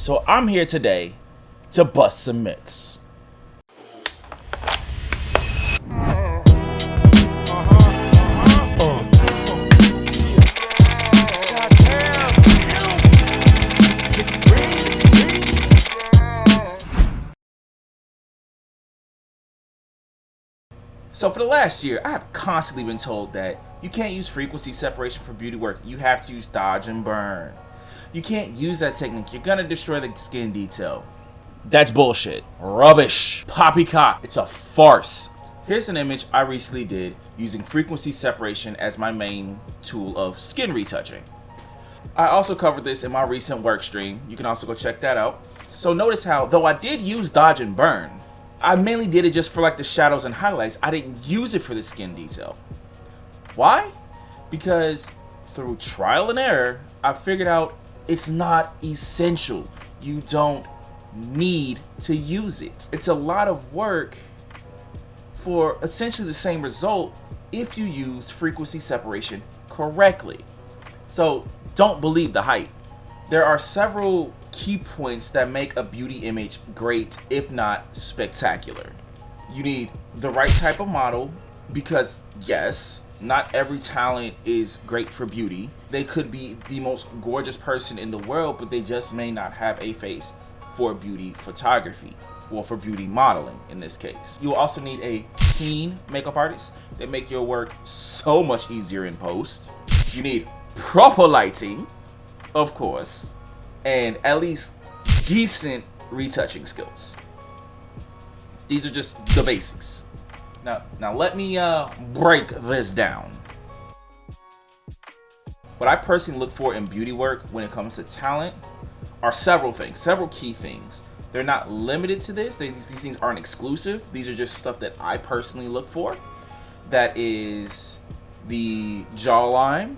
So I'm here today to bust some myths. So for the last year, I have constantly been told that you can't use frequency separation for beauty work. You have to use dodge and burn. You can't use that technique. You're gonna destroy the skin detail. That's bullshit. Rubbish. Poppycock. It's a farce. Here's an image I recently did using frequency separation as my main tool of skin retouching. I also covered this in my recent work stream. You can also go check that out. So notice how, though I did use dodge and burn, I mainly did it just for like the shadows and highlights. I didn't use it for the skin detail. Why? Because through trial and error, I figured out it's not essential. You don't need to use it. It's a lot of work for essentially the same result if you use frequency separation correctly. So don't believe the hype. There are several key points that make a beauty image great, if not spectacular. You need the right type of model because, yes, not every talent is great for beauty. They could be the most gorgeous person in the world, but they just may not have a face for beauty photography, or for beauty modeling in this case. You'll also need a keen makeup artist. They make your work so much easier in post. You need proper lighting, of course, and at least decent retouching skills. These are just the basics. Now let me break this down. What I personally look for in beauty work when it comes to talent are several things, several key things. They're not limited to this. These things aren't exclusive. These are just stuff that I personally look for. That is the jawline,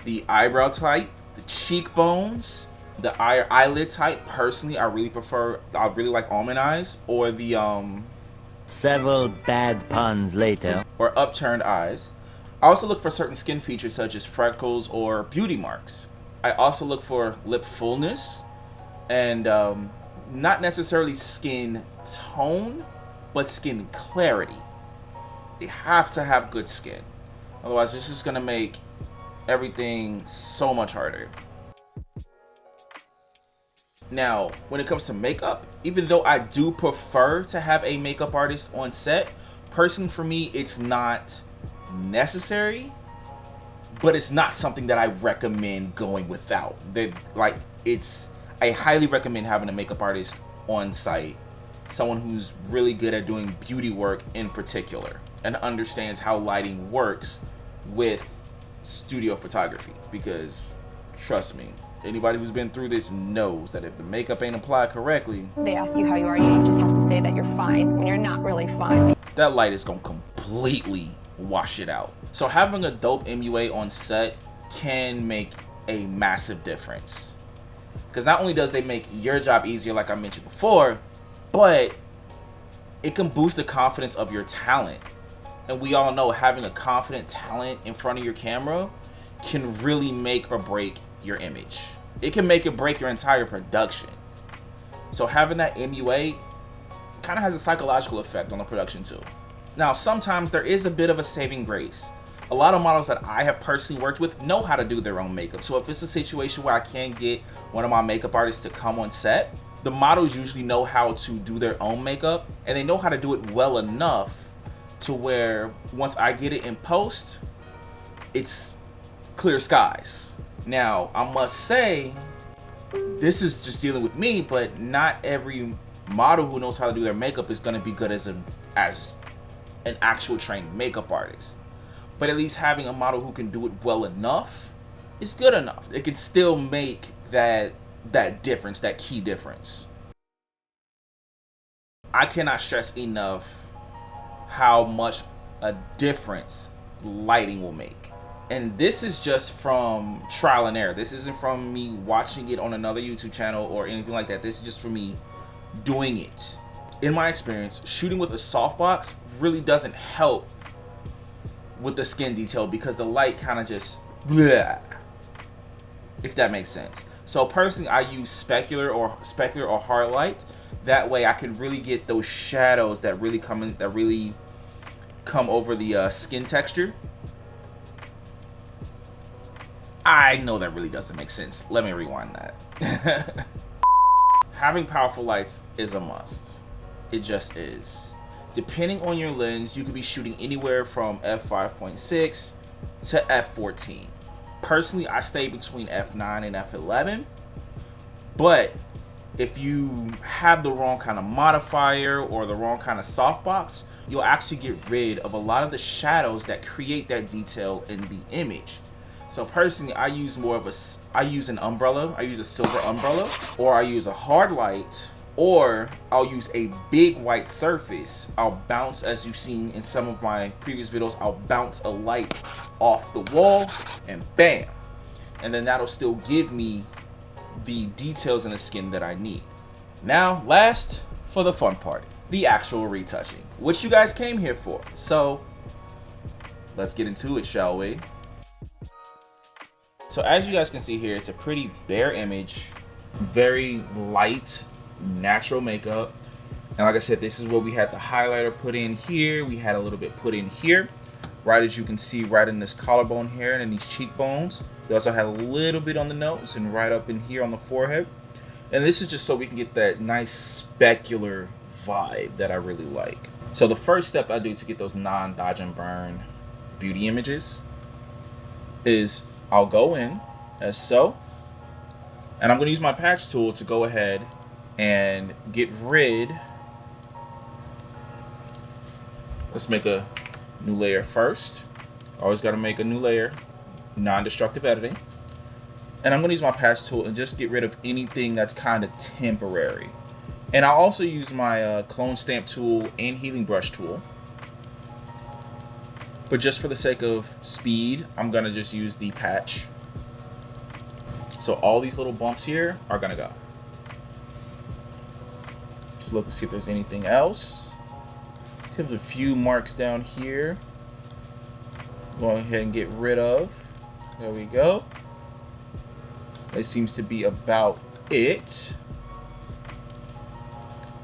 the eyebrow type, the cheekbones, the eyelid type. Personally, I really like almond eyes, or the Several bad puns later. or upturned eyes. I also look for certain skin features such as freckles or beauty marks. I also look for lip fullness and not necessarily skin tone, but skin clarity. They have to have good skin. Otherwise, this is gonna make everything so much harder. Now, when it comes to makeup, even though I do prefer to have a makeup artist on set, personally for me, it's not necessary, but it's not something that I recommend going without. I highly recommend having a makeup artist on site, someone who's really good at doing beauty work in particular, and understands how lighting works with studio photography, because trust me, anybody who's been through this knows that if the makeup ain't applied correctly, they ask you how you are, you just have to say that you're fine when you're not really fine. That light is gonna completely wash it out. So having a dope MUA on set can make a massive difference, because not only does they make your job easier, like I mentioned before, but it can boost the confidence of your talent. And we all know having a confident talent in front of your camera can really make or break your image. It can make or break your entire production. So having that MUA kind of has a psychological effect on the production too. Now, sometimes there is a bit of a saving grace. A lot of models that I have personally worked with know how to do their own makeup. So if it's a situation where I can't get one of my makeup artists to come on set, the models usually know how to do their own makeup, and they know how to do it well enough to where once I get it in post, it's clear skies. Now, I must say, this is just dealing with me, but not every model who knows how to do their makeup is going to be good as an actual trained makeup artist. But at least having a model who can do it well enough is good enough. It can still make that difference, that key difference. I cannot stress enough how much a difference lighting will make. And this is just from trial and error. This isn't from me watching it on another YouTube channel or anything like that. This is just for me doing it. In my experience, shooting with a softbox really doesn't help with the skin detail because the light kind of just bleh, if that makes sense. So personally, I use specular or hard light. That way I can really get those shadows that really come over the skin texture. I know that really doesn't make sense. Let me rewind that. Having powerful lights is a must. It just is. Depending on your lens, you could be shooting anywhere from f5.6 to f14. Personally, I stay between f9 and f11, but if you have the wrong kind of modifier or the wrong kind of softbox, you'll actually get rid of a lot of the shadows that create that detail in the image. So personally, I use an umbrella. I use a silver umbrella, or I use a hard light, or I'll use a big white surface. I'll bounce, as you've seen in some of my previous videos, I'll bounce a light off the wall and bam. And then that'll still give me the details in the skin that I need. Now, last for the fun part, the actual retouching, which you guys came here for. So let's get into it, shall we? So as you guys can see here, it's a pretty bare image, very light, natural makeup. And like I said, this is where we had the highlighter put in here. We had a little bit put in here, right as you can see, right in this collarbone here and in these cheekbones. We also had a little bit on the nose and right up in here on the forehead. And this is just so we can get that nice specular vibe that I really like. So the first step I do to get those non-dodge and burn beauty images is I'll go in as so, and I'm going to use my patch tool to go ahead and get rid. Let's make a new layer first. Always got to make a new layer, non-destructive editing. And I'm going to use my patch tool and just get rid of anything that's kind of temporary. And I'll also use my clone stamp tool and healing brush tool. But just for the sake of speed, I'm going to just use the patch. So all these little bumps here are going to go. Just look to see if there's anything else. There's a few marks down here. Go ahead and get rid of. There we go. That seems to be about it.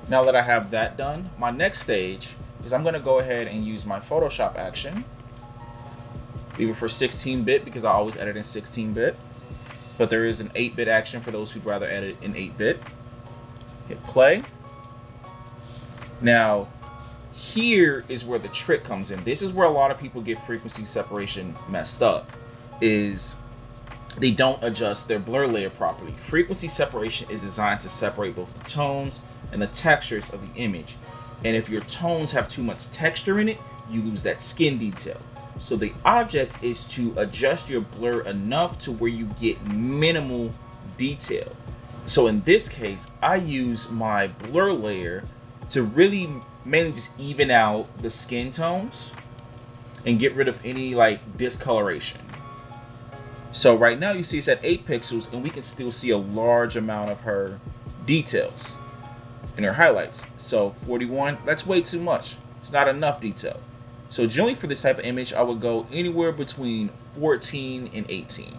Now that I have that done, my next stage is I'm going to go ahead and use my Photoshop action. Leave it for 16-bit because I always edit in 16-bit. But there is an 8-bit action for those who'd rather edit in 8-bit. Hit play. Now, here is where the trick comes in. This is where a lot of people get frequency separation messed up, is they don't adjust their blur layer properly. Frequency separation is designed to separate both the tones and the textures of the image. And if your tones have too much texture in it, you lose that skin detail. So the object is to adjust your blur enough to where you get minimal detail. So in this case, I use my blur layer to really mainly just even out the skin tones and get rid of any like discoloration. So right now you see it's at 8 pixels and we can still see a large amount of her details in her highlights. So 41, that's way too much. It's not enough detail. So generally for this type of image, I would go anywhere between 14 and 18.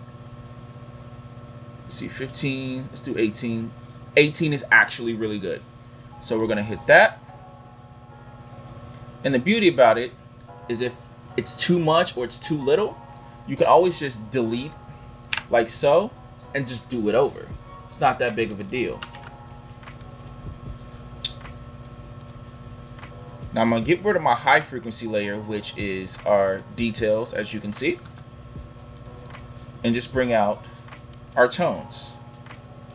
Let's see, 15, let's do 18. 18 is actually really good. So we're gonna hit that. And the beauty about it is if it's too much or it's too little, you can always just delete like so and just do it over. It's not that big of a deal. Now I'm going to get rid of my high frequency layer, which is our details, as you can see, and just bring out our tones.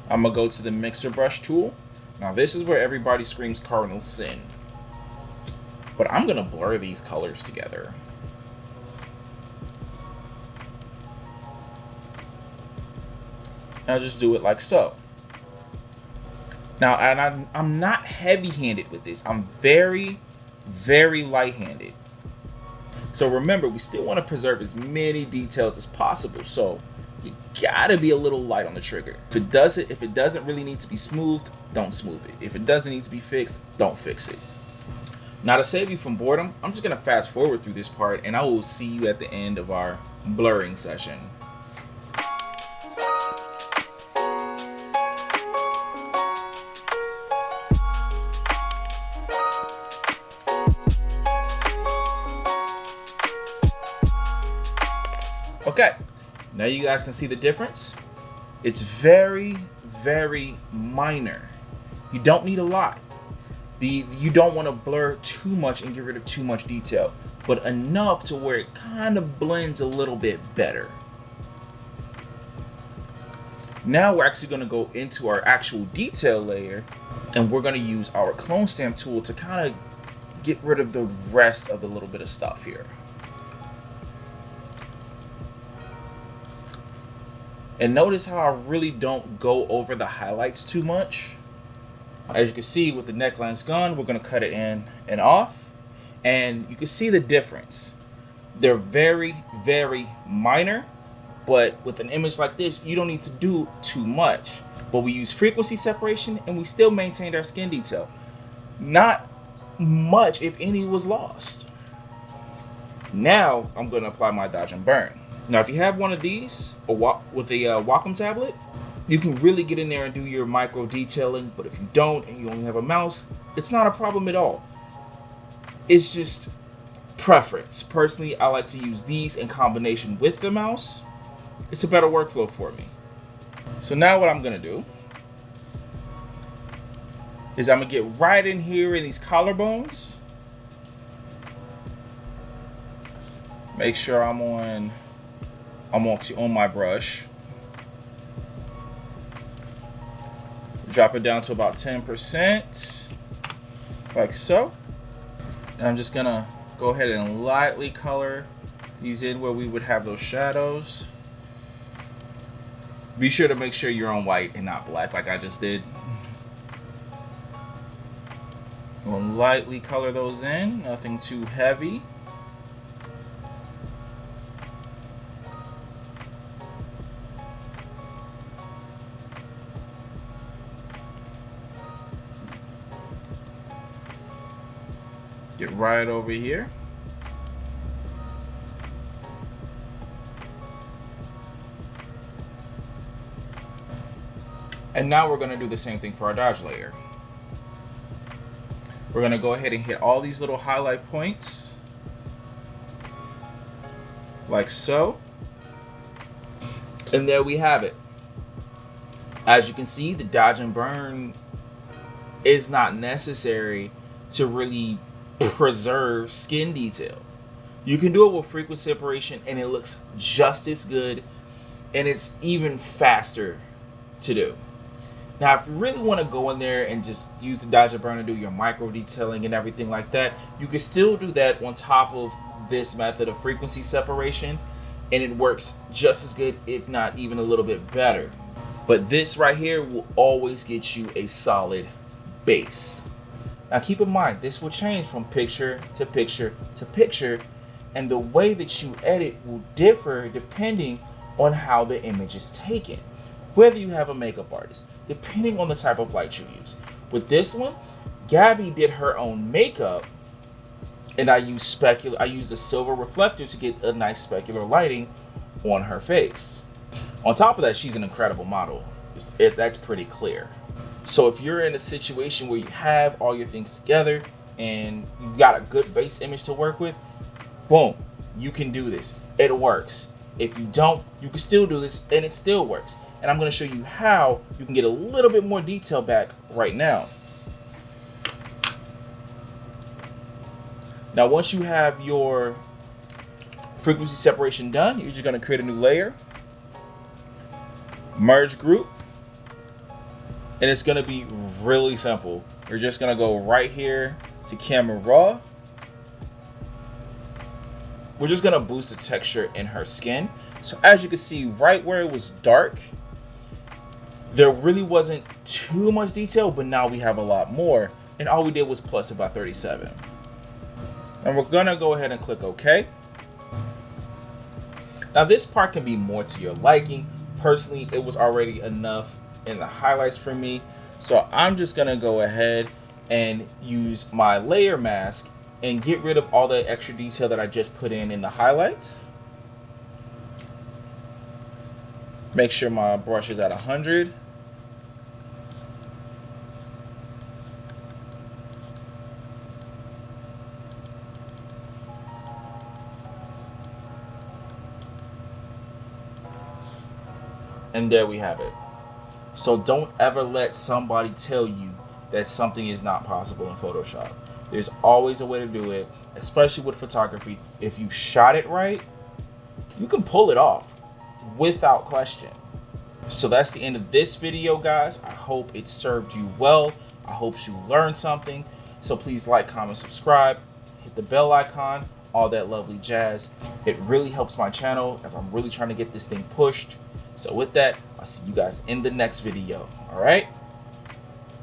I'm going to go to the mixer brush tool. Now this is where everybody screams cardinal sin, but I'm going to blur these colors together. I'll just do it like so. Now, and I'm not heavy-handed with this. I'm very light-handed. So remember, we still want to preserve as many details as possible. So you gotta be a little light on the trigger. If it doesn't really need to be smoothed, don't smooth it. If it doesn't need to be fixed, don't fix it. Now to save you from boredom, I'm just gonna fast forward through this part and I will see you at the end of our blurring session. Okay, now you guys can see the difference. It's very, very minor. You don't need a lot. You don't want to blur too much and get rid of too much detail, but enough to where it kind of blends a little bit better. Now we're actually going to go into our actual detail layer, and we're going to use our clone stamp tool to kind of get rid of the rest of the little bit of stuff here. And notice how I really don't go over the highlights too much. As you can see, with the neckline's gone, we're going to cut it in and off. And you can see the difference. They're very, very minor. But with an image like this, you don't need to do too much. But we use frequency separation and we still maintained our skin detail. Not much, if any, was lost. Now I'm going to apply my dodge and burn. Now, if you have one of these with a Wacom tablet, you can really get in there and do your micro detailing. But if you don't and you only have a mouse, it's not a problem at all. It's just preference. Personally, I like to use these in combination with the mouse. It's a better workflow for me. So now what I'm going to do is I'm going to get right in here in these collarbones. Make sure I'm actually on my brush. Drop it down to about 10%, like so. And I'm just gonna go ahead and lightly color these in where we would have those shadows. Be sure to make sure you're on white and not black like I just did. We'll lightly color those in, nothing too heavy. Get right over here. And now we're going to do the same thing for our dodge layer. We're going to go ahead and hit all these little highlight points, like so. And there we have it. As you can see, the dodge and burn is not necessary to really preserve skin detail. You can do it with frequency separation and it looks just as good, and it's even faster to do. Now, if you really want to go in there and just use the dodge and burn and do your micro detailing and everything like that, you can still do that on top of this method of frequency separation, and it works just as good, if not even a little bit better. But this right here will always get you a solid base. Now keep in mind, this will change from picture to picture to picture, and the way that you edit will differ depending on how the image is taken. Whether you have a makeup artist, depending on the type of light you use. With this one, Gabby did her own makeup, and I used a silver reflector to get a nice specular lighting on her face. On top of that, she's an incredible model. That's pretty clear. So if you're in a situation where you have all your things together and you got a good base image to work with, boom, you can do this. It works. If you don't, you can still do this and it still works. And I'm going to show you how you can get a little bit more detail back right now. Now, once you have your frequency separation done, you're just going to create a new layer, merge group, and it's going to be really simple. You're just going to go right here to camera raw. We're just going to boost the texture in her skin. So as you can see, right where it was dark, there really wasn't too much detail, but now we have a lot more. And all we did was plus it by 37. And we're gonna go ahead and click OK. Now this part can be more to your liking. Personally, it was already enough in the highlights for me. So I'm just gonna go ahead and use my layer mask and get rid of all the extra detail that I just put in the highlights. Make sure my brush is at 100. And there we have it. So don't ever let somebody tell you that something is not possible in Photoshop. There's always a way to do it, especially with photography. If you shot it right, you can pull it off without question. So that's the end of this video, guys. I hope it served you well. I hope you learned something. So please like, comment, subscribe, hit the bell icon, all that lovely jazz. It really helps my channel as I'm really trying to get this thing pushed. So with that, I'll see you guys in the next video. All right?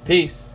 Peace.